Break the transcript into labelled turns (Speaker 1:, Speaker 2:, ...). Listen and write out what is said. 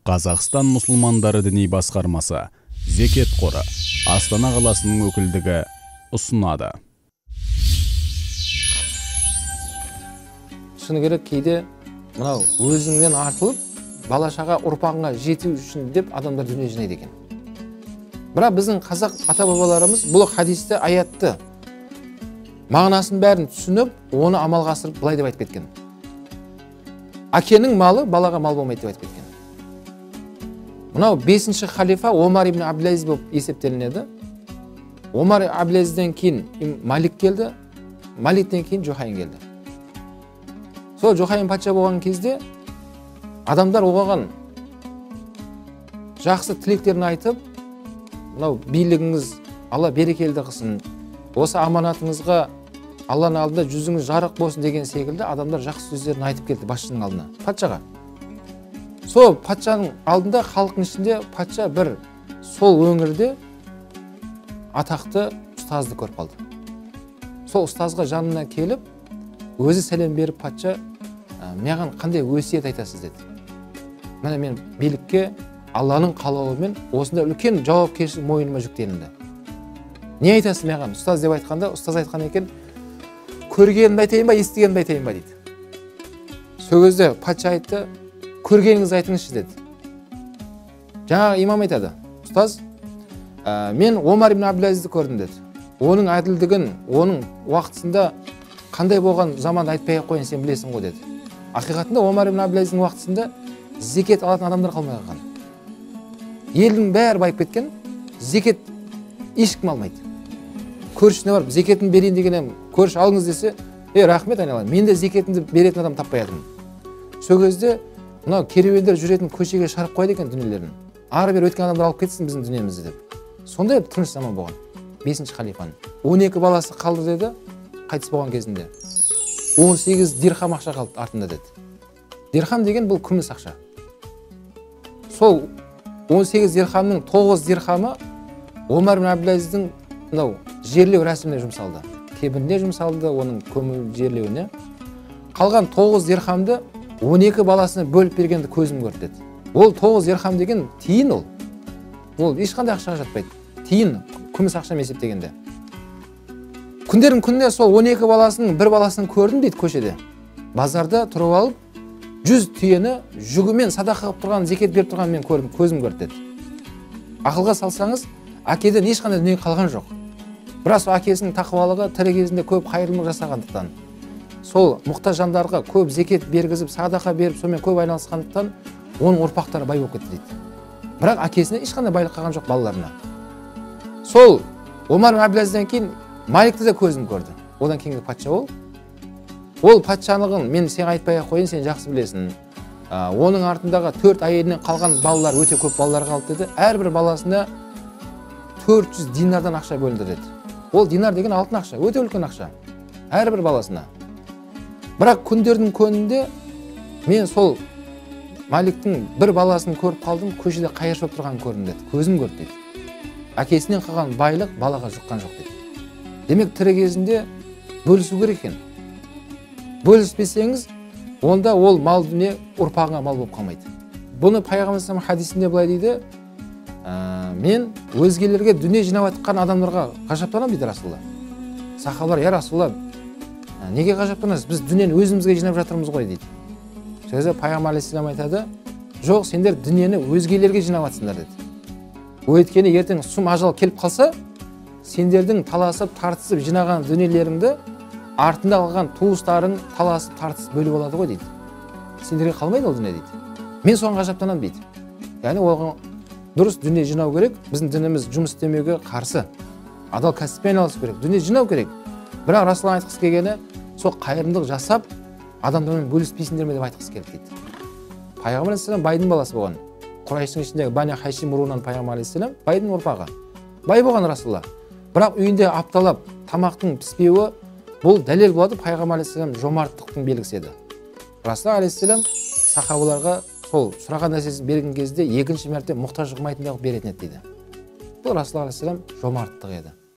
Speaker 1: Қазақстан мұсылмандары діни басқармасы, Зекет қоры, Астана қаласының өкілдігі ұсынады.
Speaker 2: Шыны керек, кейде мынау өзіңнен артылып, балашаға ұрпағыңа жету үшін деп адамдар дүние жинайды екен. Бірақ біздің қазақ ата-бабаларымыз бұл хадисті, аятты мағынасын бәрін түсініп, оны амалға асырып былай деп айтып кеткен. Әкенің малы балаға мал болмайды деп айтып кеткен. Мынау 5-ші халифа Омар ибн Абдул-Азиз болып есептелінеді. Омар Абдул-Азизден кейін Малик келді, Маликтен кейін Жохайын келді. Сол Жохайын патша болған кезде адамдар оған жақсы тілектерін айтып, мынау билігіңіз Алла берекелі қылсын, осы аманатыңызға Алланың алдында жүзіңіз жарық болсын деген секілді адамдар жақсы сөздерін айтып келді басшының алдына, патшаға. Сол патшаның алдында, халықтың ішінде патша бір сол өңірде атақты ұстазды көріп қалды. Сол ұстазға жанына келіп, өзі сәлем беріп патша, маған қандай өсиет айтасыз деді. Міне мен билікке Алланың қалауымен осында үлкен жауапкершілік мойныма жүктелінді. Не айтасыз маған? Ұстаз деп айтқанда, ұстаз айтқан екен, көргенімді айтайын ба, естігенімді айтайын ба дейді. Сол кезде патша айтты, көргеніңізді айтыңызшы деді. Жаңағы имам айтады, ұстаз, мен Омар ибн Абдул-Азизді көрдім деді. Оның әділдігін, оның уақытысында қандай болған заманды айтпай қойын, сен білесің ғой деді. Ақиқатында Омар ибн Абдул-Азиздің уақытысында зекет алатын адамдар қалмай қалған. Елдің бәрі байып кеткен, зекет ешкім алмайды. Көршісіне барып, зекетін берейін дегенем, көрші алыңыз десе, рахмет айналайын, мен де зекетімді беретін адам таппай едім. Сол кезде мынау керуендер жүретін көшеге шығарып қойды екен дүниелерін. Ары бері өткен адамдар алып кетсін біздің дүниемізді деп. Сондай тыныш заман болған. 5-ші халифаның 12 баласы қалды деді, қайтыс болған кезінде. 18 дирхам ақша қалды артында деді. Дирхам деген бұл күміс ақша. Сол 18 дирхамның 9 дирхамы Омар ибн Абдул-Азиздің мынау жерлеу рәсіміне жұмсалды. Кебіріне жұмсалды, оның көмір жерлеуіне. Қалған 9 дирхамды 12 баласына бөліп бергенді көзім көрді деді. Ол 9 дирхам деген тиын ол. Ол ешқандай ақшаға жатпайды. Тиын, күміс ақша есептегенде. Күндердің күніне сол 12 баласының бір баласын көрдім дейді көшеде. Базарда тұрып алып, 100 түйені жүгімен садақа қылып тұрған, зекет беріп тұрған мен көрдім, көзім көрді деді. Ақылға салсаңыз, әкеден ешқандай дүние қалған жоқ. Бірақ сол әкесінің тақуалығы тірі кезінде көп қайырымдылық жасағандықтан, сол мұқтаж жандарға көп зекет бергізіп, садақа беріп, сонымен көп айналысқандықтан, оның ұрпақтары бай болып кетті дейді. Бірақ әкесіне ешқандай байлық қалған жоқ балаларына. Сол Омар ибн Абдул-Азизден кейін Маликті де көзім көрді. Одан кейінгі патша ол. Ол патшалығын мен сен айтпай қойын, сен жақсы білесің. Оның артындағы 4 әйелінен қалған балалар өте көп балалар қалды деді. Әрбір баласына 400 динардан ақша бөлінді деді. Ол динар деген алтын ақша, өте үлкен ақша. Әрбір баласына. Бірақ күндердің көнінде мен сол Маликтің бір баласын көріп қалдым, көшеде қайыршып тұрғанын көрдім деді. Көзім көрді деді. Әкесінен қалған байлық балаға жұққан жоқ деді. Демек тірі кезінде бөлісу керек екен. Бөліспесеңіз, онда ол мал дүние ұрпағыңа мал болып қалмайды. Бұны Пайғамбар хадисінде былай дейді, мен өзгелерге дүние жинап жатқан адамдарға ғажаптанамын дейді Расулалла. Сахабалар, я Расулалла, неге ғажаптанасыз? Біз дүниені өзімізге жинап жатырмыз ғой дейді. Сөзі Пайғамбар алейхиссалам айтады, жоқ, сендер дүниені өзгелерге жинап жатсыңдар деді. Өйткені ертең сұм ажал келіп қалса, сендердің таласып, тартысып жинаған дүниелеріңді артында қалған туыстарың таласып, тартысып бөліп алады ғой дейді. Сендерге қалмайды ол дүние дейді. Мен соған ғажаптанамын дейді. Яғни оған дұрыс дүние жинау керек. Біздің дініміз жұмыс істемеуге қарсы. Адал кәсіппен айналысу керек, дүние жинау керек. Бірақ Расулалла айтқысы келгені, сол қайырымдылық жасап, адамдармен бөліспейсіңдер ме деп айтқысы келді дейді. Пайғамбар алейхиссалам байдың баласы болған. Құрайштың ішіндегі Бани Хайшим руынан Пайғамбар алейхиссалам байдың ұрпағы. Бай болған Расулалла. Бірақ үйінде апталап тамақтың піспеуі бұл дәлел болады, Пайғамбар алейхиссалам жомарттықтың белгісі еді. Расулалла алейхиссалам сахабаларға сол сұраған нәрсесін берген кезде екінші мәрте мұқтаж қылмайтын беретін еді дейді. Бұл Расулалла алейхиссалам жомарттық еді.